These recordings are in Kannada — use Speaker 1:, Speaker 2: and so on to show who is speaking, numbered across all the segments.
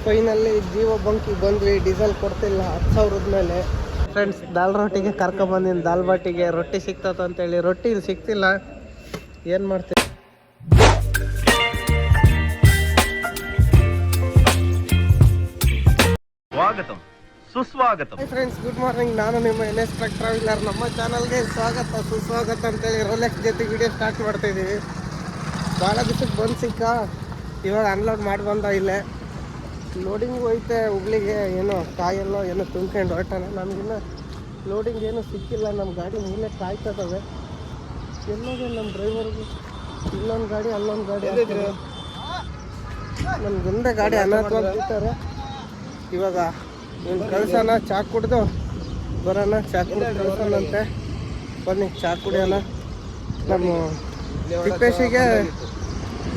Speaker 1: ಫೈನಲ್ಲಿ ಜೀವ ಬಂಕಿಗೆ ಬಂದ್ವಿ. ಡೀಸೆಲ್ ಕೊಡ್ತಿಲ್ಲ 10,000 ಮೇಲೆ. ಫ್ರೆಂಡ್ಸ್ ದಾಲ್ ರೊಟ್ಟಿಗೆ ಕರ್ಕೊಂಬಂದಿನಿ. ದಾಲ್ ಬಾಟಿಗೆ ರೊಟ್ಟಿ ಸಿಗ್ತದ ಅಂತೇಳಿ ರೊಟ್ಟಿ ಇಲ್ಲಿ ಸಿಗ್ತಿಲ್ಲ. ಏನು ಮಾಡ್ತೀವಿ?
Speaker 2: ಸ್ವಾಗತಂ ಸುಸ್ವಾಗತಂ.
Speaker 1: Friends good morning. ನಾನು ನಿಮ್ಮ NS ಟ್ರಕ್ ಟ್ರಾವೆಲರ್. ನಮ್ಮ ಚಾನಲ್ಗೆ ಸ್ವಾಗತ ಸುಸ್ವಾಗತ ಅಂತೇಳಿ ರೋಲೆಕ್ಸ್ ಜೊತೆ ವಿಡಿಯೋ ಸ್ಟಾರ್ಟ್ ಮಾಡ್ತಾ ಇದ್ದೀವಿ. ಭಾಳ ದಿವಸಕ್ಕೆ ಬಂದು ಸಿಕ್ಕ. ಇವಾಗ ಅನ್ಲೋಡ್ ಮಾಡಿ ಬಂದ. ಇಲ್ಲೇ ಲೋಡಿಂಗ್ ಹೋಯ್ತೆ ಹುಬ್ಳಿಗೆ. ಏನೋ ಕಾಯಲ್ಲೋ ಏನೋ ತುಂಬ್ಕೊಂಡು ಹೊರಟಾನೆ. ನಮಗಿನ್ನ ಲೋಡಿಂಗ್ ಏನೂ ಸಿಕ್ಕಿಲ್ಲ. ನಮ್ಮ ಗಾಡಿ ಮೇಲೆ ಕಾಯ್ತದವೆ. ಎಲ್ಲೋದೆ ನಮ್ಮ ಡ್ರೈವರ್ಗೆ? ಇಲ್ಲೊಂದು ಗಾಡಿ ಅಲ್ಲೊಂದು ಗಾಡಿ. ನಮ್ಮ ಮುಂದೆ ಗಾಡಿ ಅನಾಥವಾಗಿ ಬಿಟ್ಟಾರೆ. ಇವಾಗ ಇವ್ನು ಕಳ್ಸೋಣ, ಚಾ ಕುಡ್ದು ಬರೋಣ. ಚಾ ಕುಡ್ದು ಕಳ್ಸೋಣಂತೆ. ಬನ್ನಿ ಚಾ ಕುಡಿಯೋಣ. ನಮ್ಮ ತಿಪ್ಪೇಶಿಗೆ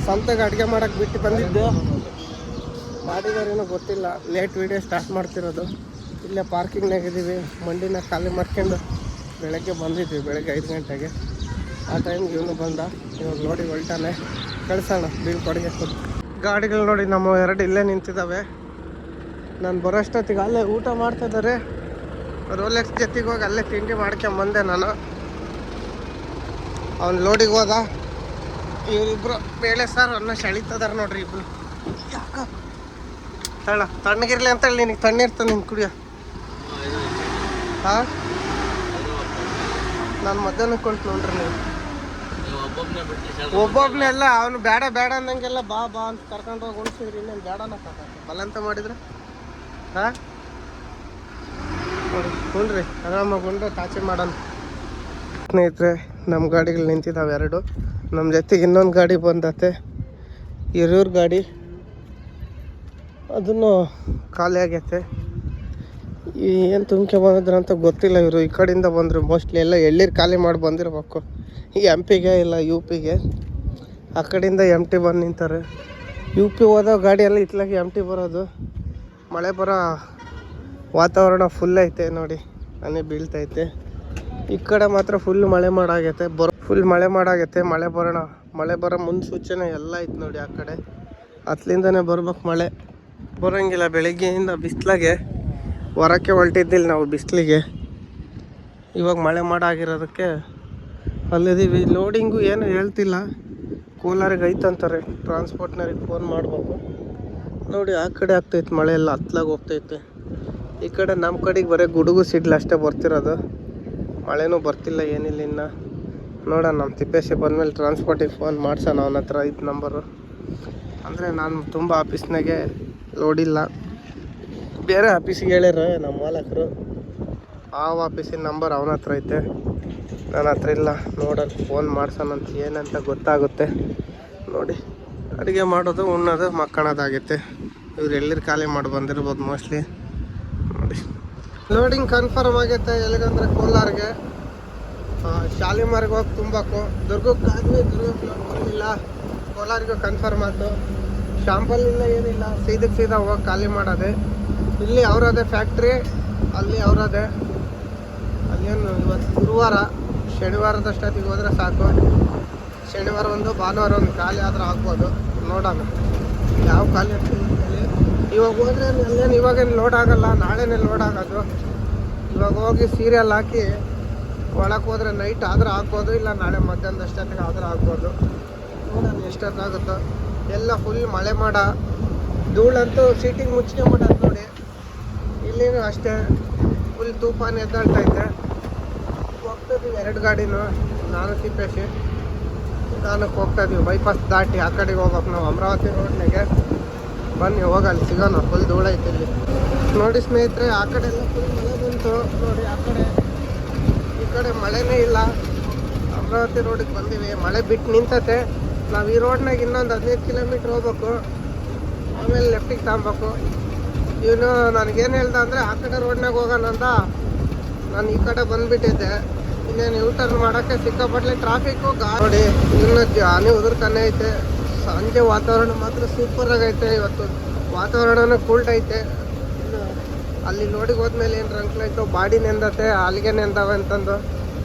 Speaker 1: ಸ್ವಂತಾಗ ಅಡುಗೆ ಮಾಡೋಕ್ಕೆ ಬಿಟ್ಟು ಬಂದಿದ್ದು. ಮಾಡಿದಾರೇನೋ ಗೊತ್ತಿಲ್ಲ. ಲೇಟ್ ವೀಡಿಯೋ ಸ್ಟಾರ್ಟ್ ಮಾಡ್ತಿರೋದು. ಇಲ್ಲೇ ಪಾರ್ಕಿಂಗ್ನಾಗ ಇದ್ದೀವಿ. ಮಂಡಿನ ಖಾಲಿ ಮಾಡ್ಕೊಂಡು ಬೆಳಗ್ಗೆ ಬಂದಿದ್ವಿ. ಬೆಳಗ್ಗೆ 5 ಗಂಟೆಗೆ. ಆ ಟೈಮ್ಗೆ ಇವನು ಬಂದ. ಇವಾಗ ನೋಡಿ ಹೊಲ್ಟಾನೆ. ಕಳ್ಸೋಣ ಬೀಳ್ಕೊಡುಗೆ ಕೊಟ್ಟು. ಗಾಡಿಗಳು ನೋಡಿ ನಮ್ಮ 2 ಇಲ್ಲೇ ನಿಂತಿದ್ದಾವೆ. ನಾನು ಬರೋಷ್ಟೊತ್ತಿಗೆ ಅಲ್ಲೇ ಊಟ ಮಾಡ್ತಿದ್ದಾರೆ. ರೋಲೆಕ್ಸ್ ಜೊತೆಗೆ ಹೋಗಿ ಅಲ್ಲೇ ತಿಂಡಿ ಮಾಡ್ಕೊಂಬಂದೆ ನಾನು. ಅವ್ನು ಲೋಡಿಗೆ ಹೋದ. ಇವರಿಬ್ಬರು ಬೇಳೆ ಸಾರು ಅನ್ನ ಸೆಳಿತದಾರೆ ನೋಡ್ರಿ ಇಬ್ಬರು. ಯಾಕ ತಳ್ಳ ತಣ್ಣಗಿರ್ಲಿ ಅಂತೇಳಿ ನಿನಗೆ ತಣ್ಣಿರ್ತಾನೆ ನಿನ್ನ ಕುಡಿಯೋ. ಹಾಂ ನಾನು ಮಧ್ಯಾಹ್ನಕ್ಕೆ ಕೊಂಟು ನೋಡ್ರಿ ನೀವು. ಒಬ್ಬೊಬ್ಬನೆಲ್ಲ ಅವನು ಬೇಡ ಬೇಡ ಅಂದಂಗೆಲ್ಲ ಬಾ ಬಾ ಅಂತ ಕರ್ಕೊಂಡು ಹೋಗಿ ಉಣಿಸಿದ್ರಿ. ಇನ್ನೇನು ಬೇಡನ ಬಲಂತ ಮಾಡಿದ್ರೆ. ಹಾಂ ನೋಡಿ ಹುಣ್ರಿ ಆರಾಮಾಗಿ ಉಂಡ್ರೆ ತಾಚೆ ಮಾಡೋಣ. ಸ್ನೇಹಿತರೆ ನಮ್ಮ ಗಾಡಿಗಳು ನಿಂತಿದ್ದಾವೆ 2. ನಮ್ಮ ಜೊತೆಗೆ ಇನ್ನೊಂದು ಗಾಡಿ ಬಂದತೆ. ಹಿರಿಯೂರು ಗಾಡಿ ಅದನ್ನು ಖಾಲಿ ಆಗೈತೆ. ಏನು ತುಂಬಿಕೆ ಬಂದಿದ್ರು ಅಂತ ಗೊತ್ತಿಲ್ಲ. ಇವರು ಈ ಕಡೆಯಿಂದ ಬಂದರು. ಮೋಸ್ಟ್ಲಿ ಎಲ್ಲ ಎಳ್ಳೀರು ಖಾಲಿ ಮಾಡಿ ಬಂದಿರಬೇಕು. ಈ MP ಗೆ ಇಲ್ಲ UPಗೆ. ಆ ಕಡೆಯಿಂದ MT ಬಂದು ನಿಂತಾರೆ. UP ಹೋದೋ ಗಾಡಿ ಎಲ್ಲ ಇತ್ಲಾಗಿ MT ಬರೋದು. ಮಳೆ ಬರೋ ವಾತಾವರಣ ಫುಲ್ ಐತೆ ನೋಡಿ. ಹನಿ ಬೀಳ್ತೈತೆ. ಈ ಕಡೆ ಮಾತ್ರ ಫುಲ್ ಮಳೆ ಮಾಡಾಗೈತೆ. ಫುಲ್ ಮಳೆ ಮಾಡಾಗೈತೆ. ಮಳೆ ಬರೋ ಮುನ್ಸೂಚನೆ ಎಲ್ಲ ಐತೆ ನೋಡಿ. ಆ ಕಡೆ ಅತ್ಲಿಂದನೇ ಬರ್ಬೇಕು. ಮಳೆ ಬರೋಂಗಿಲ್ಲ. ಬೆಳಿಗ್ಗೆಯಿಂದ ಬಿಸಿಲಾಗೆ ಹೊರಕ್ಕೆ ಹೊಲ್ಟಿದ್ದಿಲ್ಲ ನಾವು ಬಿಸಿಲಿಗೆ. ಇವಾಗ ಮಳೆ ಮಾಡಾಗಿರೋದಕ್ಕೆ ಅಲ್ಲಿದ್ದೀವಿ. ಲೋಡಿಂಗು ಏನು ಹೇಳ್ತಿಲ್ಲ. ಕೋಲಾರಿಗೆ ಐತಂತಾರೆ. ಟ್ರಾನ್ಸ್ಪೋರ್ಟ್ನವ್ರಿಗೆ ಫೋನ್ ಮಾಡಬೇಕು ನೋಡಿ. ಆ ಕಡೆ ಆಗ್ತೈತೆ ಮಳೆ ಎಲ್ಲ ಹತ್ಲಾಗ ಹೋಗ್ತೈತೆ. ಈ ಕಡೆ ನಮ್ಮ ಕಡೆಗೆ ಬರೀ ಗುಡುಗು ಸಿಡ್ಲು ಅಷ್ಟೇ ಬರ್ತಿರೋದು. ಮಳೆನೂ ಬರ್ತಿಲ್ಲ ಏನಿಲ್ಲ. ಇನ್ನು ನೋಡೋಣ. ನಮ್ಮ ತಿಪ್ಪೇಶಿ ಬಂದಮೇಲೆ ಟ್ರಾನ್ಸ್ಪೋರ್ಟಿಗೆ ಫೋನ್ ಮಾಡ್ಸೋಣ. ಅವನ ಹತ್ರ 5 ನಂಬರು. ಅಂದರೆ ನಾನು ತುಂಬ ಆಫೀಸ್ನಾಗೆ ಲೋಡಿಲ್ಲ. ಬೇರೆ ಆಫೀಸಿಗೆ ಹೇಳ್ಯಾರ ನಮ್ಮ ಮಾಲಕರು. ಆ ಆಫೀಸಿನ ನಂಬರ್ ಅವನ ಹತ್ರ ಐತೆ, ನನ್ನ ಹತ್ರ ಇಲ್ಲ. ನೋಡೋಣ ಫೋನ್ ಮಾಡ್ಸೋಣಂತ. ಏನಂತ ಗೊತ್ತಾಗುತ್ತೆ ನೋಡಿ. ಅಡುಗೆ ಮಾಡೋದು ಉಣ್ಣೋದು ಮಕ್ಕಳೋದಾಗೈತೆ. ಇವ್ರು ಎಲ್ಲಿರು ಖಾಲಿ ಮಾಡಿ ಬಂದಿರ್ಬೋದು ಮೋಸ್ಟ್ಲಿ ನೋಡಿ. ಲೋಡಿಂಗ್ ಕನ್ಫರ್ಮ್ ಆಗೈತೆ. ಎಲ್ಲಿಗಂದ್ರೆ ಕೋಲಾರ್ಗೆ. ಶಾಲಿಮಾರ್ಗೆ ಹೋಗಿ ತುಂಬಬೇಕು. ದುರ್ಗಕ್ಕೆ ಆದ್ವಿ. ದುರ್ಗಕ್ಕೆ ಲೋಡ್ ಬಂದಿಲ್ಲ. ಕೋಲಾರಿಗೂ ಕನ್ಫರ್ಮ್ ಆಯ್ತು. ಶಾಂಪಲ್ಲಿಲ್ಲ ಏನಿಲ್ಲ. ಸೀದಾ ಹೋಗಿ ಖಾಲಿ ಮಾಡೋದೆ. ಇಲ್ಲಿ ಅವರದೇ ಫ್ಯಾಕ್ಟ್ರಿ, ಅಲ್ಲಿ ಅವರದೇ. ಅಲ್ಲೇನು ಇವತ್ತು ಗುರುವಾರ, ಶನಿವಾರದಷ್ಟೊತ್ತಿಗೆ ಹೋದರೆ ಸಾಕು. ಶನಿವಾರ ಒಂದು ಭಾನುವಾರ ಒಂದು ಖಾಲಿ ಆದ್ರೆ ಆಗ್ಬೋದು. ನೋಡೋಣ ಯಾವ ಖಾಲಿ ಆಗ್ತದೆ. ಇವಾಗ ಹೋದ್ರೆ ಅಲ್ಲೇನು ಇವಾಗೇನು ಲೋಡ್ ಆಗೋಲ್ಲ. ನಾಳೆನೇ ಲೋಡ್ ಆಗೋದು. ಇವಾಗ ಹೋಗಿ ಸೀರಿಯಲ್ ಹಾಕಿ ಒಳಕ್ಕೆ ಹೋದ್ರೆ ನೈಟ್ ಆದ್ರೆ ಆಗ್ಬೋದು. ಇಲ್ಲ ನಾಳೆ ಮಧ್ಯಾಹ್ನದಷ್ಟೊತ್ತಿಗೆ ಆದ್ರೆ ಆಗ್ಬೋದು. ನೋಡೋಣ ಎಷ್ಟೊತ್ತಾಗುತ್ತೋ. ಎಲ್ಲ ಫುಲ್ ಮಳೆ ಮಾಡ. ಧೂಳಂತೂ ಸೀಟಿಂಗ್ ಮುಚ್ಕೊಂಬಿಟ್ಟದು ನೋಡಿ. ಇಲ್ಲಿನೂ ಅಷ್ಟೇ ಫುಲ್ ತೂಫಾನ್ ಎದ್ದಾಳ್ತೈತೆ. ಹೋಗ್ತಾಯಿದ್ದೀವಿ 2 ಗಾಡಿನೂ. ನಾನು ತಿಪ್ಪೇಶಿ ನಿಧಾನಕ್ಕೆ ಹೋಗ್ತಾಯಿದ್ದೀವಿ. ಬೈಪಾಸ್ ದಾಟಿ ಆ ಕಡೆಗೆ ಹೋಗ್ಬೇಕು ನಾವು. ಅಮರಾವತಿ ರೋಡ್ನಾಗೆ ಬನ್ನಿ ಹೋಗಲ್ಲಿ ಸಿಗೋಣ. ಫುಲ್ ಧೂಳ ಐತೆ ಇಲ್ಲಿ ನೋಡಿ ಸ್ನೇಹಿತರೆ. ಆ ಕಡೆ ಎಲ್ಲ ಫುಲ್ ಮಳೆ ಬಂತು ನೋಡಿ. ಆ ಕಡೆ ಈ ಕಡೆ ಮಳೆನೇ ಇಲ್ಲ. ಅಮರಾವತಿ ರೋಡಿಗೆ ಬಂದೀವಿ. ಮಳೆ ಬಿಟ್ಟು ನಿಂತತೆ. ನಾವು ಈ ರೋಡ್ನಾಗ ಇನ್ನೊಂದು 15 ಕಿಲೋಮೀಟ್ರ್ ಹೋಗ್ಬೇಕು. ಆಮೇಲೆ ಲೆಫ್ಟಿಗೆ ತಗೊಬೇಕು. ಇವನು ನನಗೇನು ಹೇಳ್ದ ಅಂದರೆ ಆ ಕಡೆ ರೋಡ್ನಾಗ ಹೋಗೋಣ ಅಂತ. ನಾನು ಈ ಕಡೆ ಬಂದುಬಿಟ್ಟಿದ್ದೆ. ಇನ್ನೇನು ಯೂಟರ್ನ್ ಮಾಡೋಕ್ಕೆ ಸಿಕ್ಕಾಪಟ್ಟಲೆ ಟ್ರಾಫಿಕ್ಕು ನೋಡಿ. ಇನ್ನು ಹನಿ ಉದುರ್ತಾನೆ ಐತೆ. ಸಂಜೆ ವಾತಾವರಣ ಮಾತ್ರ ಸೂಪರಾಗೈತೆ. ಇವತ್ತು ವಾತಾವರಣನೂ ಕೂಲ್ಡ್ ಐತೆ. ಇನ್ನು ಅಲ್ಲಿ ಲೋಡಿಗೆ ಹೋದ್ಮೇಲೆ ಏನು ರಂಕ್ಲೈತೋ ಬಾಡಿ ನೆಂದತೆ, ಅಲ್ಲಿಗೆ ನೆಂದವೆ ಅಂತಂದು.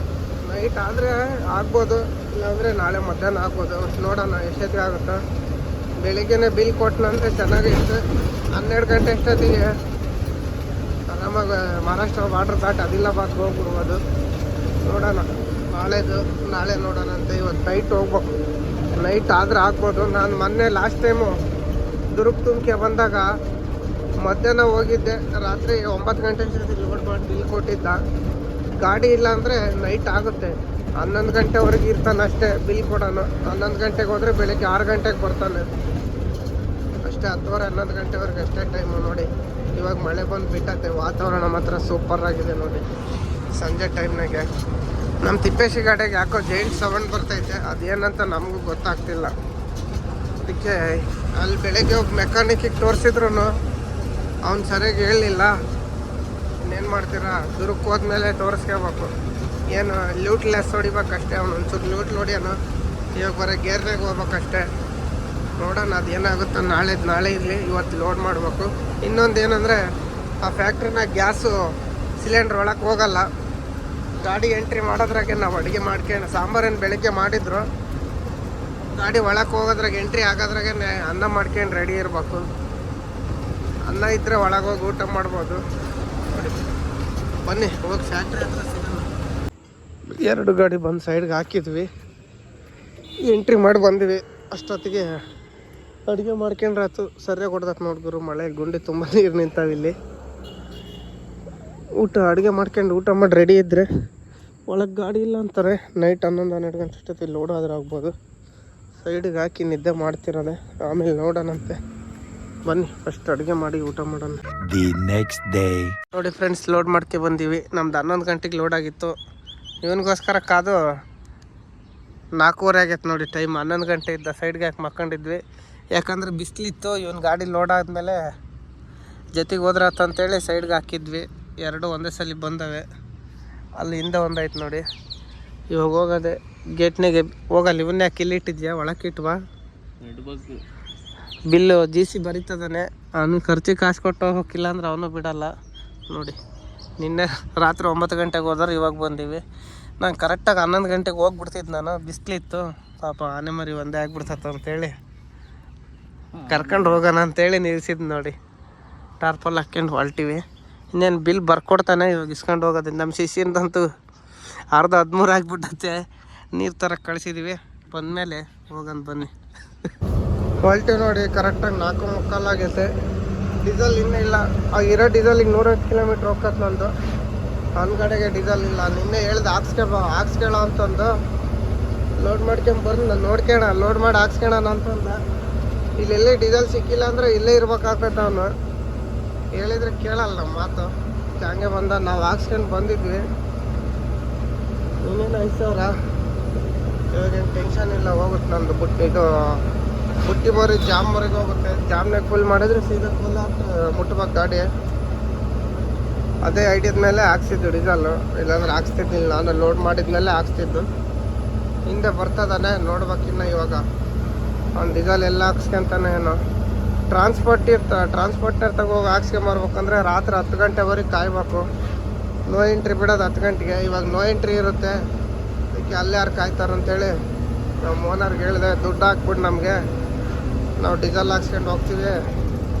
Speaker 1: ನೈಟ್ ಆದರೆ ಆಗ್ಬೋದು, ಇಲ್ಲಾಂದರೆ ನಾಳೆ ಮಧ್ಯಾಹ್ನ ಆಗ್ಬೋದು. ನೋಡೋಣ ಎಷ್ಟೊತ್ತಿಗೆ ಆಗುತ್ತೋ. ಬೆಳಿಗ್ಗೆನೇ ಬಿಲ್ ಕೊಟ್ಟನಂದ್ರೆ ಚೆನ್ನಾಗಿರುತ್ತೆ. 12 ಗಂಟೆ ಅಷ್ಟೊತ್ತಿಗೆ ಆರಾಮಾಗಿ ಮಹಾರಾಷ್ಟ್ರ ಬಾರ್ಡ್ರ್ ದಾಟಿ ಆದಿಲಾಬಾದ್ ಹೋಗ್ಬಿಡ್ಬೋದು. ನೋಡೋಣ ನಾಳೆ ನೋಡೋಣ ಅಂತ. ಇವತ್ತು ನೈಟ್ ಹೋಗ್ಬೇಕು. ನೈಟ್ ಆದ್ರೆ ಆಗ್ಬೋದು. ನಾನು ಮೊನ್ನೆ ಲಾಸ್ಟ್ ಟೈಮು ದುರ್ಗ ತುಮಕೆ ಬಂದಾಗ ಮಧ್ಯಾಹ್ನ ಹೋಗಿದ್ದೆ. ರಾತ್ರಿ 9 ಗಂಟೆ ಅಷ್ಟೊತ್ತಿಗೆ ಲೋಡ್ ಮಾಡಿ ಬಿಲ್ ಕೊಟ್ಟಿದ್ದ. ಗಾಡಿ ಇಲ್ಲ ಅಂದರೆ ನೈಟ್ ಆಗುತ್ತೆ. 11 ಗಂಟೆವರೆಗೆ ಇರ್ತಾನೆ ಅಷ್ಟೇ ಬಿಲ್ ಕೊಡೋನು. 11 ಗಂಟೆಗೆ ಹೋದರೆ ಬೆಳಗ್ಗೆ 6 ಗಂಟೆಗೆ ಬರ್ತಾನೆ ಅಷ್ಟೇ. 10:30 11 ಗಂಟೆವರೆಗೆ ಅಷ್ಟೇ ಟೈಮು. ನೋಡಿ ಇವಾಗ ಮಳೆ ಬಂದು ಬಿಟ್ಟತ್ತೆ. ವಾತಾವರಣ ಮಾತ್ರ ಸೂಪರ್ ಆಗಿದೆ ನೋಡಿ. ಸಂಜೆ ಟೈಮ್ನಾಗೆ ನಮ್ಮ ತಿಪ್ಪೇಶಿ ಗಾಡಿಗೆ ಯಾಕೋ ಜೈಂಟ್ ಸೌಂಡ್ ಬರ್ತೈತೆ. ಅದೇನಂತ ನಮಗೂ ಗೊತ್ತಾಗ್ತಿಲ್ಲ. ಅದಕ್ಕೆ ಅಲ್ಲಿ ಬೆಳಗ್ಗೆ ಹೋಗಿ ಮೆಕ್ಯಾನಿಕ್ಕಿಗೆ ತೋರಿಸಿದ್ರು ಅವ್ನು ಸರಿಯಾಗಿ ಹೇಳಲಿಲ್ಲ. ಇನ್ನೇನು ಮಾಡ್ತೀರಾ, ದುರ್ಗಕ್ಕೆ ಹೋದ್ಮೇಲೆ ತೋರಿಸ್ಕೋಬೇಕು. ಏನು ಲೂಟ್ಲೆಸ್ ಹೊಡಿಬೇಕಷ್ಟೇ. ಅವ್ನು ಒಂಚೂರು ಲೂಟ್ ಹೊಡಿಯೋನು. ಇವಾಗ ಬರೋ ಗೇರ್ನಾಗ ಹೋಗ್ಬೇಕಷ್ಟೇ. ನೋಡೋಣ ಅದು ಏನಾಗುತ್ತೋ. ನಾಳೆ ಇರಲಿ, ಇವತ್ತು ಲೋಡ್ ಮಾಡಬೇಕು. ಇನ್ನೊಂದು ಏನಂದರೆ ಆ ಫ್ಯಾಕ್ಟ್ರಿನಾಗ ಗ್ಯಾಸು ಸಿಲಿಂಡ್ರ್ ಒಳಗೆ ಹೋಗಲ್ಲ. ಗಾಡಿ ಎಂಟ್ರಿ ಮಾಡೋದ್ರಾಗೆ ನಾವು ಅಡುಗೆ ಮಾಡ್ಕೊಂಡು ಸಾಂಬಾರೇನು ಬೆಳಗ್ಗೆ ಮಾಡಿದ್ರು, ಗಾಡಿ ಒಳಗೆ ಹೋಗೋದ್ರಾಗ ಎಂಟ್ರಿ ಆಗೋದ್ರಾಗೆ ಅನ್ನ ಮಾಡ್ಕೊಂಡು ರೆಡಿ ಇರಬೇಕು. ಅನ್ನ ಇದ್ದರೆ ಒಳಗೋಗಿ ಊಟ ಮಾಡ್ಬೋದು. ನೋಡಿ ಬನ್ನಿ ಹೋಗಿ ಫ್ಯಾಕ್ಟ್ರಿ ಹತ್ರ ಸಿಗೋಣ. 2 ಗಾಡಿ ಬಂದು ಸೈಡ್ಗೆ ಹಾಕಿದ್ವಿ, ಎಂಟ್ರಿ ಮಾಡಿ ಬಂದ್ವಿ. ಅಷ್ಟೊತ್ತಿಗೆ ಅಡುಗೆ ಮಾಡ್ಕೊಂಡ್ರೆ ಆಯ್ತು. ಸರಿಯಾಗಿ ಹೊಡೆದತ್ತು ನೋಡ್ಗುರು. ಮಳೆ ಗುಂಡಿ ತುಂಬ ನೀರು ನಿಂತಾವಿಲ್ಲಿ. ಅಡುಗೆ ಮಾಡ್ಕೊಂಡು ಊಟ ಮಾಡಿ ರೆಡಿ ಇದ್ದರೆ ಒಳಗೆ ಗಾಡಿ ಇಲ್ಲ ಅಂತಾರೆ. ನೈಟ್ 11-12 ಗಂಟೆ ಅಷ್ಟೊತ್ತಿಗೆ ಲೋಡ್ ಆದ್ರೆ ಆಗ್ಬೋದು. ಸೈಡಿಗೆ ಹಾಕಿ ನಿದ್ದೆ ಮಾಡ್ತಿರೋದೆ, ಆಮೇಲೆ ನೋಡೋಣಂತೆ. ಬನ್ನಿ ಫಸ್ಟ್ ಅಡುಗೆ ಮಾಡಿ ಊಟ ಮಾಡೋಣ.
Speaker 3: ದಿ ನೆಕ್ಸ್ಟ್ ಡೇ
Speaker 1: ನೋಡಿ ಫ್ರೆಂಡ್ಸ್, ಲೋಡ್ ಮಾಡ್ಕೆ ಬಂದೀವಿ. ನಮ್ದು 11 ಗಂಟೆಗೆ ಲೋಡ್ ಆಗಿತ್ತು. ಇವನಿಗೋಸ್ಕರ ಕಾದು 4:15 ಆಗೈತೆ ನೋಡಿ ಟೈಮ್. 11 ಗಂಟೆ ಇದ್ದ ಸೈಡ್ಗೆ ಹಾಕಿ ಮಕ್ಕೊಂಡಿದ್ವಿ. ಯಾಕಂದರೆ ಬಿಸಿಲಿತ್ತು. ಇವನು ಗಾಡಿ ಲೋಡ್ ಆದಮೇಲೆ ಜೊತೆಗೆ ಹೋದ್ರಾತಂತೇಳಿ ಸೈಡ್ಗೆ ಹಾಕಿದ್ವಿ. 2 ಒಂದೇ ಸಲ ಬಂದವೆ. ಅಲ್ಲಿ ಹಿಂದೆ ಒಂದಾಯ್ತು ನೋಡಿ. ಇವಾಗ ಹೋಗೋದೆ ಗೇಟ್ನಾಗೆ. ಹೋಗಲ್ಲ, ಇವನ್ನೇ ಯಾಕೆ ಇಲ್ಲಿಟ್ಟಿದ್ಯಾ, ಒಳಕ್ಕೆ ಇಟ್ವಾ. Bill GC ಬರೀತದಾನೆ. ಅವನು ಖರ್ಚಿಗೆ ಕಾಸು ಕೊಟ್ಟು ಹೋಗಿಲ್ಲ ಅಂದ್ರೆ ಅವನು ಬಿಡಲ್ಲ ನೋಡಿ. ನಿನ್ನೆ ರಾತ್ರಿ 9 ಗಂಟೆಗೆ ಹೋದ್ರೆ ಇವಾಗ ಬಂದೀವಿ. ನಾನು ಕರೆಕ್ಟಾಗಿ 11 ಗಂಟೆಗೆ ಹೋಗ್ಬಿಡ್ತಿದ್ದು. ನಾನು ಬಿಸಿಲಿತ್ತು ಪಾಪ, ಆನೆ ಮರಿ ಒಂದೇ ಆಗ್ಬಿಡ್ತತ್ತ ಅಂತೇಳಿ ಕರ್ಕೊಂಡು ಹೋಗೋಣ ಅಂತೇಳಿ ನಿಲ್ಸಿದ್ದು ನೋಡಿ. ಟಾರ್ಪಲ್ ಹಾಕ್ಕೊಂಡು ಹೊಲ್ಟಿವಿ. ಇನ್ನೇನು ಬಿಲ್ ಬರ್ಕೊಡ್ತಾನೆ, ಇವಾಗ ಇಸ್ಕೊಂಡು ಹೋಗೋದು. ನಮ್ಮ ಶಿಷ್ಯಂದಂತೂ ಅರ್ಧ 13 ಆಗಿಬಿಟ್ಟತ್ತೆ. ನೀರು ತರಕ್ಕೆ ಕಳಿಸಿದ್ದೀವಿ. ಬಂದಮೇಲೆ ಹೋಗೋಣ ಬನ್ನಿ. ಹೊಲ್ಟಿವಿ ನೋಡಿ. ಕರೆಕ್ಟಾಗಿ 4:45 ಆಗೈತೆ. ಡೀಸೆಲ್ ಇನ್ನೂ ಇಲ್ಲ. ಇರೋ ಡೀಸೆಲಿಗೆ 150 ಕಿಲೋಮೀಟ್ರ್ ಹೋಗ್ತದೆ ನಂದು. ಕಡೆಗೆ ಡೀಸೆಲ್ ಇಲ್ಲ. ನಿನ್ನೆ ಹೇಳ್ದೆ ಹಾಕ್ಸ್ಕೊಳ್ಳ ಅಂತಂದು. ಲೋಡ್ ಮಾಡ್ಕೊಂಬಂದು ನಾನು ನೋಡ್ಕೋಣ, ಲೋಡ್ ಮಾಡಿ ಹಾಕ್ಸ್ಕೊಳ್ಳೋಣ ಅಂತಂದ. ಇಲ್ಲೆಲ್ಲೇ ಡೀಸೆಲ್ ಸಿಕ್ಕಿಲ್ಲ ಅಂದರೆ ಇಲ್ಲೇ ಇರ್ಬೇಕಾಗ್ತೈತೆ. ಅವನು ಹೇಳಿದ್ರೆ ಕೇಳಲ್ಲ ನಮ್ಮ ಮಾತು. ಹಂಗೆ ಬಂದ. ನಾವು ಹಾಕ್ಸ್ಕೊಂಡು ಬಂದಿದ್ವಿ. ಇನ್ನೇನು 5,000. ಇವಾಗೇನು ಟೆನ್ಷನ್ ಇಲ್ಲ, ಹೋಗುತ್ತೆ ನಂದು. ಬುಟ್ಟಿ ಮರಿ ಜಾಮ್ವರೆಗೆ ಹೋಗುತ್ತೆ. ಜಾಮ್ನಾಗ ಫುಲ್ ಮಾಡಿದ್ರೆ ಸೀದಾ ಫುಲ್ ಮುಟ್ಬೇಕು ಗಾಡಿ. ಅದೇ ಐಡಿಯಾದ ಮೇಲೆ ಹಾಕ್ಸಿದ್ದು ಡೀಸೆಲ್ಲು. ಇಲ್ಲಾಂದ್ರೆ ಹಾಕ್ಸ್ತಿದ್ದಿಲ್ಲ. ನಾನು ಲೋಡ್ ಮಾಡಿದ್ಮೇಲೆ ಹಾಕ್ಸ್ತಿದ್ದು. ಹಿಂದೆ ಬರ್ತದಾನೆ ನೋಡ್ಬೇಕಿನ್ನ. ಇವಾಗ ಅವ್ನು ಡೀಸೆಲ್ ಎಲ್ಲ ಹಾಕ್ಸ್ಕೊಂತಾನೆ ಏನೋ. ಟ್ರಾನ್ಸ್ಪೋರ್ಟರ್ ತಗೋಗಿ ಹಾಕ್ಸ್ಕೊಂಬರ್ಬೇಕಂದ್ರೆ ರಾತ್ರಿ 10 ಗಂಟೆವರೆಗೆ ಕಾಯ್ಬೇಕು. ನೋ ಎಂಟ್ರಿ ಬಿಡೋದು 10 ಗಂಟೆಗೆ. ಇವಾಗ ನೋ ಎಂಟ್ರಿ ಇರುತ್ತೆ. ಅದಕ್ಕೆ ಅಲ್ಲೇ ಯಾರು ಕಾಯ್ತಾರಂತೇಳಿ ನಮ್ಮ ಓನರ್ಗೆ ಹೇಳಿದೆ, ದುಡ್ಡು ಹಾಕ್ಬಿಟ್ಟು ನಮಗೆ, ನಾವು ಡೀಸೆಲ್ ಹಾಕ್ಸ್ಕೊಂಡು ಹೋಗ್ತೀವಿ,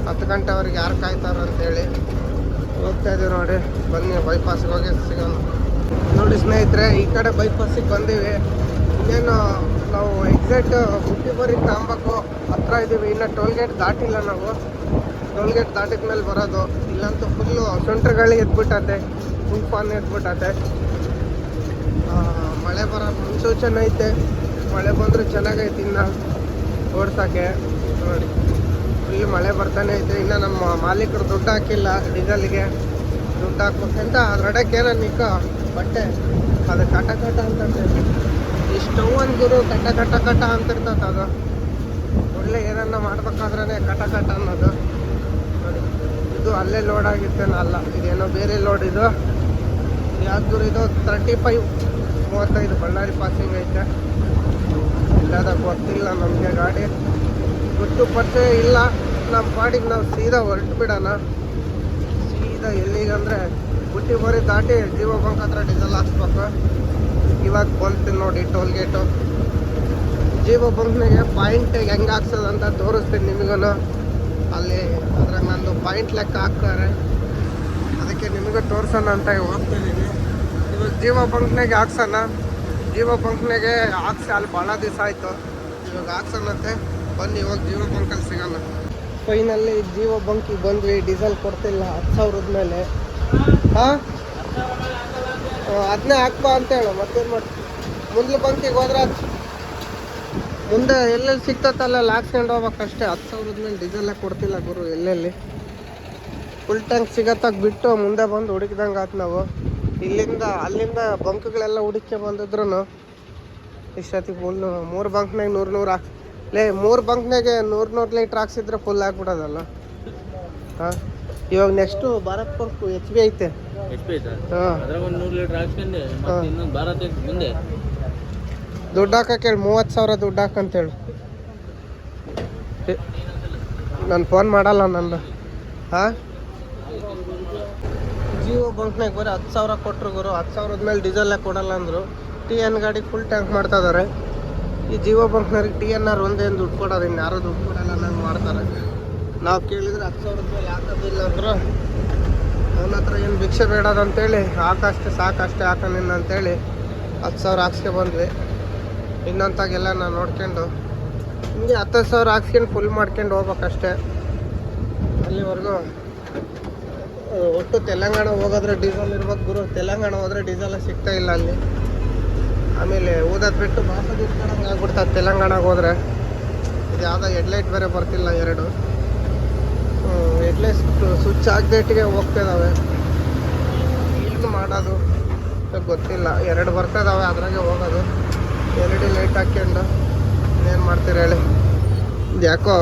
Speaker 1: 10 ಗಂಟೆವರೆಗೆ ಯಾರು ಕಾಯ್ತಾರಂತೇಳಿ ಹೋಗ್ತಾಯಿದ್ದೀವಿ ನೋಡಿ. ಬನ್ನಿ ಬೈಪಾಸ್ಗೆ ಹೋಗಿ ಸಿಗೋಣ. ನೋಡಿ ಸ್ನೇಹಿತರೆ, ಈ ಕಡೆ ಬೈಪಾಸಿಗೆ ಬಂದೀವಿ. ಇನ್ನೇನು ನಾವು ಎಕ್ಸಾಕ್ಟ್ ಬುಟ್ಟಿಬರಿಗೆ ತಗೊಬೇಕು. ಹತ್ರ ಇದ್ದೀವಿ. ಇನ್ನು ಟೋಲ್ಗೇಟ್ ದಾಟಿಲ್ಲ ನಾವು. ಟೋಲ್ಗೇಟ್ ದಾಟಿದ ಮೇಲೆ ಬರೋದು. ಇಲ್ಲಂತೂ ಫುಲ್ಲು ಸುಂಟ್ರಗಾಳಿ ಎದ್ಬಿಟ್ಟತೆ, ತುಫಾನ್ ಎದ್ಬಿಟ್ಟತೆ. ಮಳೆ ಬರೋ ಮುನ್ಸೂಚನೆ ಐತೆ. ಮಳೆ ಬಂದರೆ ಚೆನ್ನಾಗೈತೆ ಇನ್ನು ಓಡ್ಸೋಕ್ಕೆ. ನೋಡಿ ಫುಲ್ ಮಳೆ ಬರ್ತಾನೆ ಐತೆ. ಇನ್ನು ನಮ್ಮ ಮಾಲೀಕರು ದುಡ್ಡು ಹಾಕಿಲ್ಲ ಡೀಸೆಲ್ಗೆ. ದುಡ್ಡು ಹಾಕ್ಬೇಕಂತ ಅದ್ರೊಡಕ್ಕೆ ಏನೋ ನಿಕ್ಕ ಬಟ್ಟೆ ಅದು ಕಟ ಅಂತಂತೆ. ಈ ಸ್ಟವ್ ಅಂದಿರು ಕಟ ಅಂತಿರ್ತದೆ. ಅದು ಒಳ್ಳೆ ಏನನ್ನ ಮಾಡ್ಬೇಕಾದ್ರೇ ಕಟ ಅನ್ನೋದು ನೋಡಿ. ಇದು ಅಲ್ಲೇ ಲೋಡ್ ಆಗಿತ್ತೇನೋ ಅಲ್ಲ, ಇದೇನೋ ಬೇರೆ ಲೋಡ್. ಇದು ಯಾವ್ದು ಇದು 35-35 ಬಳ್ಳಾರಿ ಪಾಸಿಂಗ್ ಐತೆ. ಇಲ್ಲದ ಗೊತ್ತಿಲ್ಲ ನಮಗೆ. ಗಾಡಿ ಗೊತ್ತು ಪರಿಚಯ ಇಲ್ಲ. ನಮ್ಮ ಪಾಡಿಗೆ ನಾವು ಸೀದಾ ಹೊರಟು ಬಿಡೋಣ. ಸೀದಾ ಎಲ್ಲಿಗಂದರೆ ಬುಟ್ಟಿಬರಿ ದಾಟಿ ಜೀವ ಬಂಕ್ ಹತ್ರ ಡೀಸೆಲ್ ಹಾಕ್ಸ್ಬೇಕು. ಇವಾಗ ಬಂತೀನಿ ನೋಡಿ ಟೋಲ್ಗೇಟು. ಜೀವ ಬಂಕ್ನಾಗೆ ಪಾಯಿಂಟ್ ಹೆಂಗೆ ಹಾಕ್ಸೋದಂತ ತೋರಿಸ್ತೀನಿ ನಿಮಗೂ. ಅಲ್ಲಿ ಅದ್ರಾಗ ನಂದು ಪಾಯಿಂಟ್ ಲೆಕ್ಕ ಹಾಕ್ತಾರೆ, ಅದಕ್ಕೆ ನಿಮಗೆ ತೋರ್ಸೋಣ ಅಂತ ಹೋಗ್ತಾ ಇದ್ದೀನಿ. ಇವಾಗ ಜೀವ ಬಂಕ್ನಾಗೆ ಹಾಕ್ಸೋಣ, ಜೀವ ಬಂಕ್ನಾಗೆ ಹಾಕ್ಸಿ ಅಲ್ಲಿ ಭಾಳ ದಿವಸ ಆಯಿತು. ಇವಾಗ ಹಾಕ್ಸೋಣಂತೆ, ಬನ್ನಿ ಇವಾಗ ಜೀವ ಬಂಕಲ್ಲಿ ಸಿಗೋಣ. ಫೈನಲ್ಲಿ ಜೀವ ಬಂಕಿಗೆ ಬಂದ್ವಿ. ಡೀಸೆಲ್ ಕೊಡ್ತಿಲ್ಲ 10,000 ಮೇಲೆ. ಹಾಂ ಅದನ್ನೇ ಹಾಕ್ಬಾ ಅಂತ ಹೇಳು, ಮತ್ತೇನು ಮಾಡಿ. ಮುಂದೆ ಬಂಕಿಗೆ ಹೋದ್ರೆ ಮುಂದೆ ಎಲ್ಲೆಲ್ಲಿ ಸಿಗ್ತತ್ತಲ್ಲ ಹಾಕ್ಸ್ಕೊಂಡು ಹೋಗ್ಬೇಕಷ್ಟೇ. 10,000 ಮೇಲೆ ಡೀಸೆಲ್ಲೇ ಕೊಡ್ತಿಲ್ಲ ಗುರು ಎಲ್ಲೆಲ್ಲಿ. ಫುಲ್ ಟ್ಯಾಂಕ್ ಸಿಗತ್ತಾಗ ಬಿಟ್ಟು ಮುಂದೆ ಬಂದು ಹುಡುಕಿದಂಗೆ ಆಯ್ತು ನಾವು. ಇಲ್ಲಿಂದ ಅಲ್ಲಿಂದ ಬಂಕ್ಗಳೆಲ್ಲ ಹುಡುಕಿ ಬಂದಿದ್ರು ಇಷ್ಟೊತ್ತಿಗೆ ಫುಲ್ 3 ಬಂಕ್ನಾಗ 100 ಹಾಕ್ಸಿ ಲೇ 3 ಬಂಕ್ನಾಗೆ 100 ಲೀಟ್ರ್ ಹಾಕ್ಸಿದ್ರೆ ಫುಲ್ ಆಗ್ಬಿಡೋದಲ್ಲ. ಹಾಂ ಇವಾಗ next Bharat bunk H B ಐತೆ. ಹಾಂ
Speaker 3: ಮುಂದೆ
Speaker 1: ದುಡ್ಡು ಹಾಕಕ್ಕೆ ಹೇಳಿ, 30,000 ದುಡ್ಡು ಹಾಕಂತೇಳು. ನಾನು ಫೋನ್ ಮಾಡಲ್ಲ ನಂದು. ಹಾಂ ಜಿಯೋ ಬಂಕ್ನಾಗ ಬರೀ 10,000 ಕೊಟ್ಟರು ಗುರು. 10,000 ಮೇಲೆ ಡೀಸೆಲ್ಲೇ ಕೊಡಲ್ಲ ಅಂದರು. TN ಗಾಡಿಗೆ ಫುಲ್ ಟ್ಯಾಂಕ್ ಮಾಡ್ತಾ ಇದ್ದಾರೆ. ಈ ಜಿಯೋ ಬಂಕ್ನವ್ರಿಗೆ TNR ಒಂದೇನು ದುಡ್ಡು ಕೊಡೋರು, ಇನ್ಯಾರೂ ದುಡ್ಡು ಕೊಡಲ್ಲ ನಂಗೆ ಮಾಡ್ತಾರೆ. ನಾವು ಕೇಳಿದರೆ 10,000 ಮೇಲೆ ಹಾಕೋದಿಲ್ಲ ಅಂದರು. ಅವನ ಹತ್ರ ಏನು ಭಿಕ್ಷೆ ಬೇಡದಂತೇಳಿ ಹಾಕಷ್ಟೇ ಸಾಕಷ್ಟೇ ಹಾಕೋನಿನ್ನ ಅಂತೇಳಿ 10,000 ಹಾಕ್ಸ್ಕೆ ಬಂದ್ವಿ. ಇನ್ನಂತಾಗೆಲ್ಲ ನಾನು ನೋಡ್ಕೊಂಡು ಹಿಂಗೆ 10,000 ಹಾಕ್ಸ್ಕೊಂಡು ಫುಲ್ ಮಾಡ್ಕೊಂಡು ಹೋಗ್ಬೇಕಷ್ಟೆ. ಅಲ್ಲಿವರೆಗೂ ಒಟ್ಟು ತೆಲಂಗಾಣ ಹೋಗೋದ್ರೆ ಡೀಸೆಲ್ ಇರ್ಬೇಕು ಗುರು. ತೆಲಂಗಾಣ ಹೋದರೆ ಡೀಸೆಲ್ಲ ಸಿಗ್ತಾ ಇಲ್ಲ ಅಲ್ಲಿ. ಆಮೇಲೆ ಓದೋದು ಬಿಟ್ಟು ಬಾಸದ ಇಟ್ಕೊಂಡಂಗೆ ಆಗ್ಬಿಡ್ತದೆ ತೆಲಂಗಾಣಗೆ ಹೋದರೆ. ಇದು ಯಾವುದೋ ಹೆಡ್ಲೈಟ್ ಬೇರೆ ಬರ್ತಿಲ್ಲ 2 ಹೆಡ್ಲೈಟ್ ಸ್ವಿಚ್ ಆಗದೇಟಿಗೆ ಹೋಗ್ತಿದ್ದಾವೆ. ಏನು ಮಾಡೋದು ಗೊತ್ತಿಲ್ಲ. 2 ಬರ್ತಿದ್ದಾವೆ, ಅದ್ರಾಗೆ ಹೋಗೋದು. LED ಲೈಟ್ ಹಾಕ್ಕೊಂಡು ಏನು ಮಾಡ್ತೀರಿ ಹೇಳಿ. ಇದು ಯಾಕೋ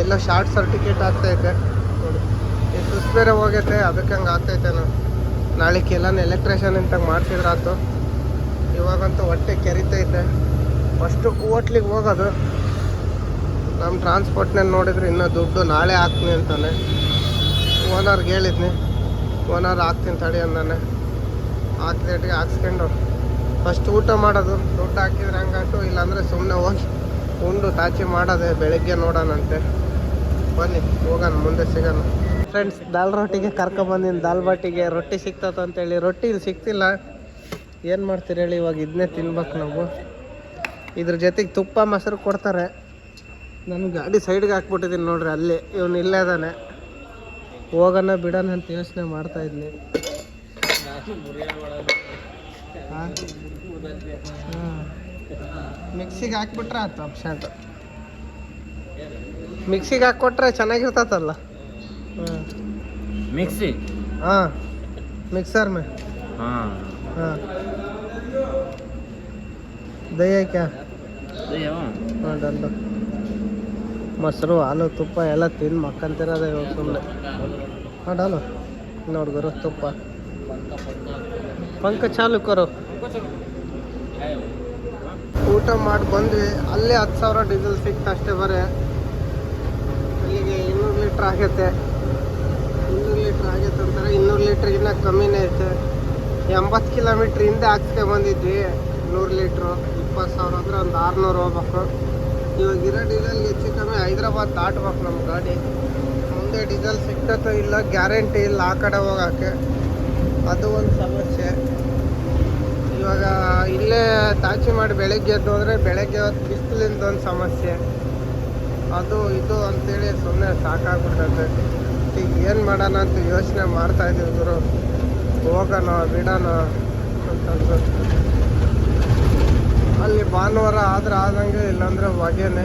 Speaker 1: ಎಲ್ಲ ಶಾರ್ಟ್ ಸರ್ಟಿಫಿಕೇಟ್ ಆಗ್ತೈತೆ ನೋಡಿ. ಈ ಸ್ವಿಚ್ ಬೇರೆ ಹೋಗೈತೆ, ಅದಕ್ಕೆ ಹಂಗೆ ಆಗ್ತೈತೆ. ನಾಳೆಗೆ ಎಲ್ಲನೂ ಎಲೆಕ್ಟ್ರಿಷಿಯನ್ ಇಂತಾಗ ಮಾಡ್ಸಿದ್ರಾತು. ಇವಾಗಂತೂ ಹೊಟ್ಟೆ ಕೆರಿತೈತೆ. ಫಸ್ಟು ಹೋಟ್ಲಿಗೆ ಹೋಗೋದು. ನಮ್ಮ ಟ್ರಾನ್ಸ್ಪೋರ್ಟ್ನಲ್ಲಿ ನೋಡಿದ್ರೆ ಇನ್ನೂ ದುಡ್ಡು ನಾಳೆ ಹಾಕ್ತೀನಿ ಅಂತಾನೆ. ಓನರ್ಗೆ ಹೇಳಿದ್ನಿ, ಓನರ್ ಹಾಕ್ತೀನಿ ತಡಿ ಅಂದಾನೆ. ಹಾಕಿದೇಟಿಗೆ ಹಾಕ್ಸ್ಕೊಂಡು ಫಸ್ಟ್ ಊಟ ಮಾಡೋದು. ದುಡ್ಡು ಹಾಕಿದ್ರೆ ಹಂಗಾಟು, ಇಲ್ಲಾಂದರೆ ಸುಮ್ಮನೆ ಹೋಗಿ ಉಂಡು ತಾಚಿ ಮಾಡೋದೆ. ಬೆಳಗ್ಗೆ ನೋಡೋಣಂತೆ. ಬನ್ನಿ ಹೋಗೋಣ, ಮುಂದೆ ಸಿಗೋಣ. ಫ್ರೆಂಡ್ಸ್, ದಾಲ್ ರೊಟ್ಟಿಗೆ ಕರ್ಕೊಬಂದಿನಿ. ದಾಲ್ ಬಾಟಿಗೆ ರೊಟ್ಟಿ ಸಿಗ್ತದೆ ಅಂತೇಳಿ. ರೊಟ್ಟಿ ಇಲ್ಲಿ ಸಿಗ್ತಿಲ್ಲ. ಏನು ಮಾಡ್ತೀರಿ ಹೇಳಿ, ಇವಾಗ ಇದನ್ನೇ ತಿನ್ಬೇಕು ನಾವು. ಇದ್ರ ಜೊತೆಗೆ ತುಪ್ಪ ಮೊಸರು ಕೊಡ್ತಾರೆ. ನನ್ನ ಗಾಡಿ ಸೈಡ್ಗೆ ಹಾಕ್ಬಿಟ್ಟಿದ್ದೀನಿ ನೋಡ್ರಿ, ಅಲ್ಲಿ ಇವನು ಇಲ್ಲೇ ಇದ್ದಾನೆ. ಹೋಗೋಣ ಬಿಡೋಣ ಅಂತ ಯೋಚನೆ ಮಾಡ್ತಾಯಿದ್ನಿ. ಹಾಂ ಮಿಕ್ಸಿಗೆ ಹಾಕ್ಬಿಟ್ರೆ ಆಯ್ತು. ಅಪ್ಶಾಂಟ್ ಮಿಕ್ಸಿಗೆ ಹಾಕ್ಕೊಟ್ರೆ ಚೆನ್ನಾಗಿರ್ತತಲ್ಲ. ಹಾಂ
Speaker 3: मिक्सी
Speaker 1: हाँ मिक्सर में
Speaker 3: हाँ
Speaker 1: हाँ दही है क्या? हाँ डाल दो. ಮೊಸರು ಹಾಲು ತುಪ್ಪ ಎಲ್ಲ ತಿಂದು ಮಕ್ಕಂತಿರೋದೆ ಇವಾಗ ಸುಮ್ಮನೆ. ಹಾಂ ಡಾಲು ನೋಡಿ ಗುರು ತುಪ್ಪ. ಪಂಕ ಚಾಲು ಕರೋ. ಊಟ ಮಾಡಿ ಬಂದ್ವಿ. ಅಲ್ಲೇ 10,000 ಡೀಸೆಲ್ ಸಿಕ್ತು ಅಷ್ಟೇ. ಬರೀ ಅಲ್ಲಿಗೆ 200 ಲೀಟ್ರ್ ಆಗೈತೆ. 200 ಲೀಟ್ರ್ ಆಗೈತೆ ಅಂತಾರೆ. 200 ಲೀಟ್ರಿಗಿನ್ನ ಕಮ್ಮಿನೇ ಐತೆ. 80 ಕಿಲೋಮೀಟ್ರ್ ಹಿಂದೆ ಹಾಕ್ಸ್ಕೊಂಡು ಬಂದಿದ್ವಿ. 100 ಲೀಟ್ರು 20,000 ಅಂದರೆ ಒಂದು 600 ಹೋಗ್ಬೇಕು. ಇವಾಗ ಇರೋ ಡೀಸೆಲ್ ಹೆಚ್ಚು ಕಮ್ಮಿ ಹೈದ್ರಾಬಾದ್ ದಾಟ್ಬೇಕು ನಮ್ಮ ಗಾಡಿ. ಮುಂದೆ ಡೀಸೆಲ್ ಸಿಗ್ತತೋ ಇಲ್ಲ ಗ್ಯಾರಂಟಿ ಇಲ್ಲ ಆ ಕಡೆ ಹೋಗೋಕ್ಕೆ. ಅದು ಒಂದು ಸಮಸ್ಯೆ. ಇವಾಗ ಇಲ್ಲೇ ತಾಚಿ ಮಾಡಿ ಬೆಳಗ್ಗೆ ಎದ್ದು ಹೋದರೆ ಬೆಳಗ್ಗೆ ಹೊತ್ತು ಬಿಸಿಲಿಂದ ಒಂದು ಸಮಸ್ಯೆ. ಅದು ಇದು ಅಂತೇಳಿ ಸುಮ್ಮನೆ ಸಾಕಾಗ್ಬಿಡ್ತೈತೆ. ಈಗ ಏನು ಮಾಡೋಣ ಅಂತ ಯೋಚನೆ ಮಾಡ್ತಾಯಿದ್ದೀವಿ ಗುರು. ಹೋಗೋಣ ಬಿಡೋಣ ಅಂತಂದು. ಅಲ್ಲಿ ಭಾನುವಾರ ಆದ್ರೆ ಆದಂಗೆ, ಇಲ್ಲಾಂದರೆ ಹೊಗೆನೆ.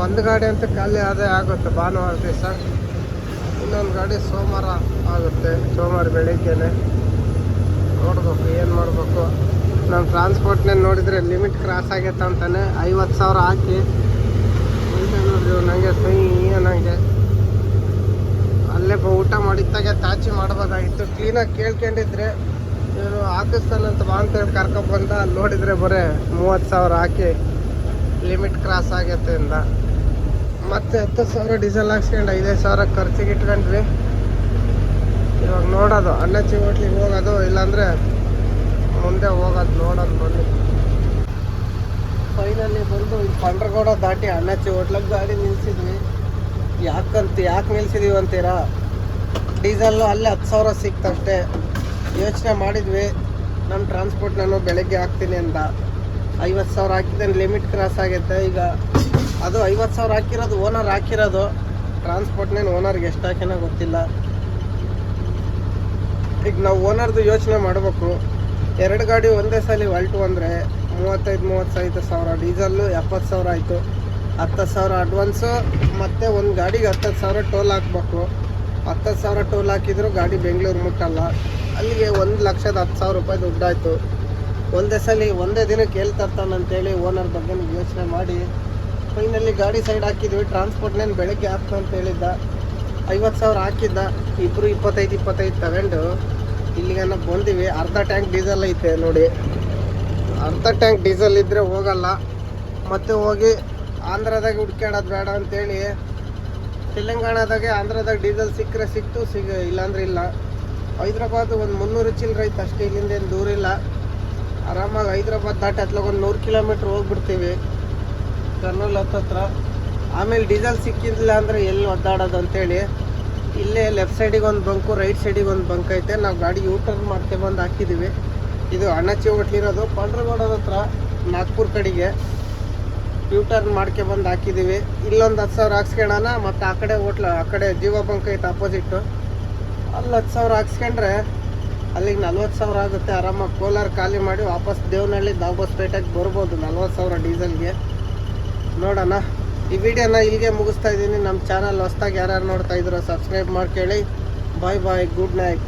Speaker 1: ಒಂದು ಗಾಡಿ ಅಂತ ಖಾಲಿ ಅದೇ ಆಗುತ್ತೆ ಭಾನುವಾರ ದಿವಸ. ಇನ್ನೊಂದು ಗಾಡಿ ಸೋಮವಾರ ಆಗುತ್ತೆ. ಸೋಮವಾರ ಬೆಳಿಗ್ಗೆನೆ ನೋಡ್ಬೇಕು ಏನು ಮಾಡಬೇಕು. ನಮ್ಮ ಟ್ರಾನ್ಸ್ಪೋರ್ಟ್ನಲ್ಲಿ ನೋಡಿದರೆ ಲಿಮಿಟ್ ಕ್ರಾಸ್ ಆಗೈತೆ ಅಂತಾನೆ 50,000 ಹಾಕಿ ನೋಡ್ರಿ ನನಗೆ ನನಗೆ ಅಲ್ಲೇ ಊಟ ಮಾಡಿದ್ದಾಗೆ ತಾಚಿ ಮಾಡ್ಬೋದಾಗಿತ್ತು. ಕ್ಲೀನಾಗಿ ಕೇಳ್ಕೊಂಡಿದ್ರೆ ಇವನು ಹಾಕಿಸ್ತಾನಂತ ಬಾ ಅಂತೇಳಿ ಕರ್ಕೊಬಂದ. ಅಲ್ಲಿ ನೋಡಿದರೆ ಬರೀ 30,000 ಹಾಕಿ ಲಿಮಿಟ್ ಕ್ರಾಸ್ ಆಗೈತೆ ಇಂದ. ಮತ್ತೆ 10,000 ಡೀಸೆಲ್ ಹಾಕ್ಸ್ಕೊಂಡು 5,000 ಖರ್ಚಿಗೆ ಇಟ್ಕೊಂಡ್ವಿ. ಇವಾಗ ನೋಡೋದು ಅಣ್ಣಚ್ಚಿ ಹೋಟ್ಲಿಗೆ ಹೋಗೋದು, ಇಲ್ಲಾಂದರೆ ಮುಂದೆ ಹೋಗೋದು ನೋಡೋದು. ಬನ್ನಿ ಫೈನಲಿ ಬಂದು ಇಲ್ಲಿ ಪಂಡ್ರಗೌಡ ದಾಟಿ ಅಣ್ಣಚ್ಚಿ ಹೋಟ್ಲಿಗೆ ಗಾಡಿ ನಿಲ್ಸಿದ್ವಿ. ಯಾಕೆ ನಿಲ್ಸಿದೀವಿ ಅಂತೀರಾ? ಡೀಸೆಲ್ಲು ಅಲ್ಲೇ 10,000 ಸಿಕ್ತಷ್ಟೇ. ಯೋಚನೆ ಮಾಡಿದ್ವಿ ನಮ್ಮ ಟ್ರಾನ್ಸ್ಪೋರ್ಟ್ ನಾನು ಬೆಳಗ್ಗೆ ಹಾಕ್ತೀನಿ ಅಂತ. 50,000 ಹಾಕಿದ್ದೇನೆ, ಲಿಮಿಟ್ ಕ್ರಾಸ್ ಆಗೈತೆ. ಈಗ ಅದು 50,000 ಹಾಕಿರೋದು ಓನರ್ ಹಾಕಿರೋದು. ಟ್ರಾನ್ಸ್ಪೋರ್ಟ್ನೇನು ಓನರ್ಗೆ ಎಷ್ಟು ಹಾಕಿನೋ ಗೊತ್ತಿಲ್ಲ. ಈಗ ನಾವು ಓನರ್ದು ಯೋಚನೆ ಮಾಡಬೇಕು. 2 ಗಾಡಿ ಒಂದೇ ಸಲ ಹೊಲ್ಟು ಅಂದರೆ 35,000 ಡೀಸೆಲ್ಲು 70,000 ಆಯಿತು. 10,000 ಅಡ್ವಾನ್ಸು ಮತ್ತು ಒಂದು ಗಾಡಿಗೆ 10,000 ಟೋಲ್ ಹಾಕ್ಬೇಕು. 10,000 ಟೋಲ್ ಹಾಕಿದ್ರು ಗಾಡಿ ಬೆಂಗಳೂರು ಮುಟ್ಟಲ್ಲ. ಅಲ್ಲಿಗೆ 1,10,000 ರೂಪಾಯಿ ದುಡ್ಡಾಯಿತು. ಒಂದೇ ದಿನಕ್ಕೆ ಎಲ್ಲಿ ತರ್ತಾನಂತೇಳಿ ಓನರ್ ಬಗ್ಗೆ ಯೋಚನೆ ಮಾಡಿ ಫೈನಲ್ಲಿ ಗಾಡಿ ಸೈಡ್ ಹಾಕಿದ್ವಿ. ಟ್ರಾನ್ಸ್ಪೋರ್ಟ್ನೇನು ಬೆಳಗ್ಗೆ ಹಾಕ್ತು ಅಂತ ಹೇಳಿದ್ದ. 50,000 ಹಾಕಿದ್ದ. ಇಬ್ಬರು 25 ತಗೊಂಡು ಇಲ್ಲಿಗನ ಬಂದಿವಿ. ಅರ್ಧ ಟ್ಯಾಂಕ್ ಡೀಸೆಲ್ ಐತೆ ನೋಡಿ. ಅರ್ಧ ಟ್ಯಾಂಕ್ ಡೀಸೆಲ್ ಇದ್ದರೆ ಹೋಗಲ್ಲ. ಮತ್ತೆ ಹೋಗಿ ಆಂಧ್ರದಾಗ ಹುಡ್ಕ್ಯಾಡೋದು ಬೇಡ ಅಂತೇಳಿ ತೆಲಂಗಾಣದಾಗೆ ಆಂಧ್ರದಾಗ ಡೀಸೆಲ್ ಸಿಕ್ಕರೆ ಸಿಕ್ತು, ಇಲ್ಲಾಂದ್ರೆ ಇಲ್ಲ. ಹೈದ್ರಾಬಾದ್ ಒಂದು 300 ಚಿಲ್ಲರೆ ಐತೆ ಅಷ್ಟೇ. ಇಲ್ಲಿಂದ ಏನು ದೂರ ಇಲ್ಲ. ಆರಾಮಾಗಿ ಹೈದ್ರಾಬಾದ್ ದಾಟಿ ಹತ್ಲಾಗೊಂದು 100 ಕಿಲೋಮೀಟ್ರ್ ಹೋಗ್ಬಿಡ್ತೀವಿ ಕರ್ನೂಲ್ ಹತ್ತತ್ರ. ಆಮೇಲೆ ಡೀಸೆಲ್ ಸಿಕ್ಕಿಲ್ಲ ಅಂದರೆ ಎಲ್ಲಿ ಒದ್ದಾಡೋದು ಅಂತೇಳಿ ಇಲ್ಲೇ ಲೆಫ್ಟ್ ಸೈಡಿಗೆ ಒಂದು ಬಂಕು, ರೈಟ್ ಸೈಡಿಗೆ ಒಂದು ಬಂಕ್ ಐತೆ. ನಾವು ಗಾಡಿ ಯೂಟರ್ನ್ ಮಾಡ್ಕೊಂಡ್ಬಂದು ಹಾಕಿದ್ದೀವಿ. ಇದು ಅಣ್ಣಚ್ಚಿ ಹೋಟ್ಲಿರೋದು ಪಾಂಡ್ರಗೋಡದ ಹತ್ರ, ನಾಗ್ಪುರ್ ಕಡೆಗೆ ಯೂಟರ್ನ್ ಮಾಡ್ಕೊಂಡ್ಬಂದು ಹಾಕಿದ್ದೀವಿ. ಇಲ್ಲೊಂದು 10,000 ಹಾಕ್ಸ್ಕೊಳ್ಳೋಣ. ಮತ್ತು ಆ ಕಡೆ ಜೀವ ಬಂಕ್ ಐತೆ ಅಪೋಸಿಟ್ಟು, ಅಲ್ಲಿ 10,000 ಹಾಕ್ಸ್ಕೊಂಡ್ರೆ ಅಲ್ಲಿಗೆ 40,000 ಆಗುತ್ತೆ. ಆರಾಮಾಗಿ ಕೋಲಾರ ಖಾಲಿ ಮಾಡಿ ವಾಪಸ್ ದೇವನಹಳ್ಳಿ ದಾಬಸ್ಪೇಟೆಗೆ ಬರ್ಬೋದು 40,000 ಡೀಸೆಲ್ಗೆ. ನೋಡೋಣ. ಈ ವಿಡಿಯೋನ ಇಲ್ಲಿಗೆ ಮುಗಿಸ್ತಾ ಇದ್ದೀನಿ. ನಮ್ಮ ಚಾನಲ್ ಹೊಸ್ದಾಗಿ ಯಾರ್ಯಾರು ನೋಡ್ತಾ ಇದ್ದೀರೋ ಸಬ್ಸ್ಕ್ರೈಬ್ ಮಾಡ್ಕೊಳ್ಳಿ. Bye good night.